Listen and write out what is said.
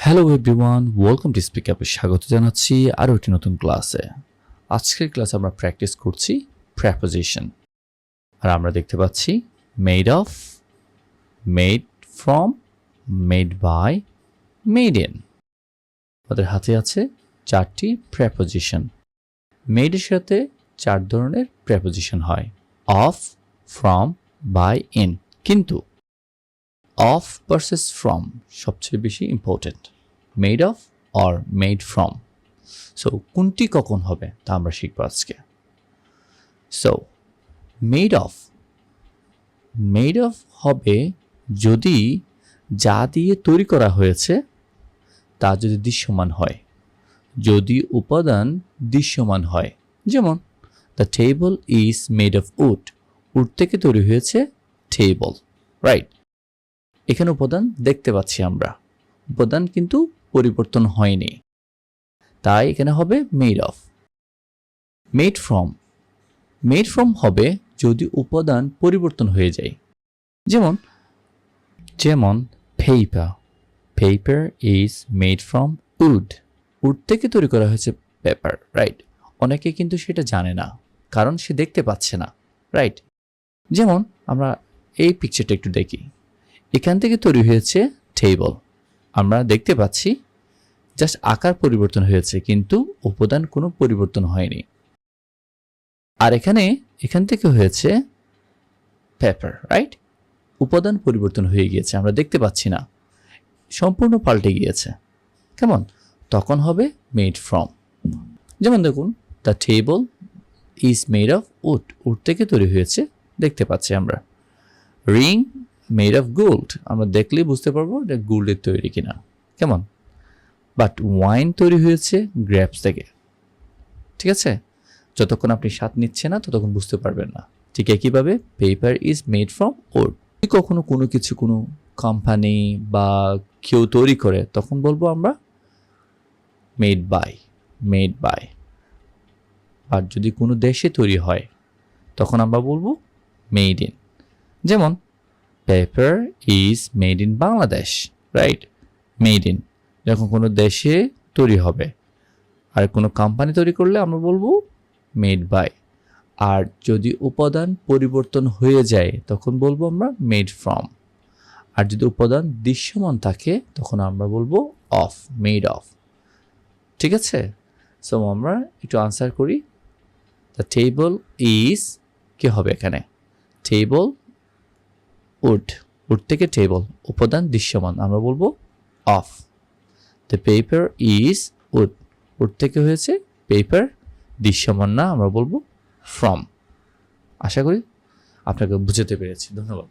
Hello everyone, welcome to speak আপে স্বাগত জানাচ্ছি আরও একটি নতুন ক্লাসে। আজকের ক্লাসে আমরা প্র্যাকটিস করছি প্রেপোজিশন। আর আমরা দেখতে পাচ্ছি made of, made from, made by, made in. আমাদের হাতে আছে চারটি প্রেপোজিশন। মেডের সাথে চার ধরনের প্রেপোজিশন হয়: অফ, ফ্রম, বাই, ইন। কিন্তু অফ ভার্সেস ফ্রম সবচেয়ে বেশি important, made of or made from. So কোনটি কখন হবে তা আমরা শিখব আজকে। সো মেড অফ হবে যদি যা দিয়ে তৈরি করা হয়েছে তা যদি দৃশ্যমান হয়, যদি উপাদান দৃশ্যমান হয়। যেমন the table is made of wood, wood থেকে তৈরি হয়েছে টেবল, রাইট? এখানে উপাদান দেখতে পাচ্ছি আমরা, উপাদান কিন্তু পরিবর্তন হয়নি, তাই এখানে হবে মেড অফ। মেড ফ্রম হবে যদি উপাদান পরিবর্তন হয়ে যায়। যেমন paper is made from wood, wood থেকে তৈরি করা হয়েছে পেপার, রাইট? অনেকে কিন্তু সেটা জানে না, কারণ সে দেখতে পাচ্ছে না, রাইট? যেমন আমরা এই পিকচারটা একটু দেখি, এখান থেকে তৈরি হয়েছে টেবল, আমরা দেখতে পাচ্ছি, জাস্ট আকার পরিবর্তন হয়েছে কিন্তু উপাদান কোনো পরিবর্তন হয়নি। আর এখান থেকে হয়েছে পেপার, রাইট? উপাদান পরিবর্তন হয়ে গিয়েছে, আমরা দেখতে পাচ্ছি না, সম্পূর্ণ পাল্টে গিয়েছে। কেমন? তখন হবে মেড ফ্রম। যেমন দেখুন, the table is made of wood, wood থেকে তৈরি হয়েছে, দেখতে পাচ্ছি আমরা। রিং মেড অফ গোল্ড, আমরা দেখলেই বুঝতে পারবো এটা গোল্ডের তৈরি কিনা। কেমন? বাট ওয়াইন তৈরি হয়েছে গ্রেপস থেকে, ঠিক আছে? যতক্ষণ আপনি স্বাদ নিচ্ছেন না ততক্ষণ বুঝতে পারবেন না। ঠিক একইভাবে paper is made from would. কখনো কোনো কিছু কোনো কোম্পানি বা কেউ তৈরি করে তখন বলবো আমরা মেড বাই। আর যদি কোনো দেশে তৈরি হয় তখন আমরা বলবো মেড ইন। যেমন paper is made in Bangladesh, right? Made in যখন কোনো দেশে তৈরি হবে, আর কোনো কোম্পানি তৈরি করলে আমরা বলবো মেড বাই। আর যদি উপাদান পরিবর্তন হয়ে যায় তখন বলবো আমরা মেড ফ্রম। আর যদি উপাদান দৃশ্যমান থাকে তখন আমরা বলবো অফ, মেড অফ। ঠিক আছে? সো আমরা একটু আনসার করি। দ্য টেবল ইজ, কি হবে এখানে? টেবল উড, উড থেকে টেবল, উপাদান দৃশ্যমান, আমরা বলবো of. The paper is wood, wood থেকে হয়েছে পেপার, দৃশ্যমান না, আমরা বলবো ফ্রম। আশা করি আপনাকে বুঝাতে পেরেছি। ধন্যবাদ।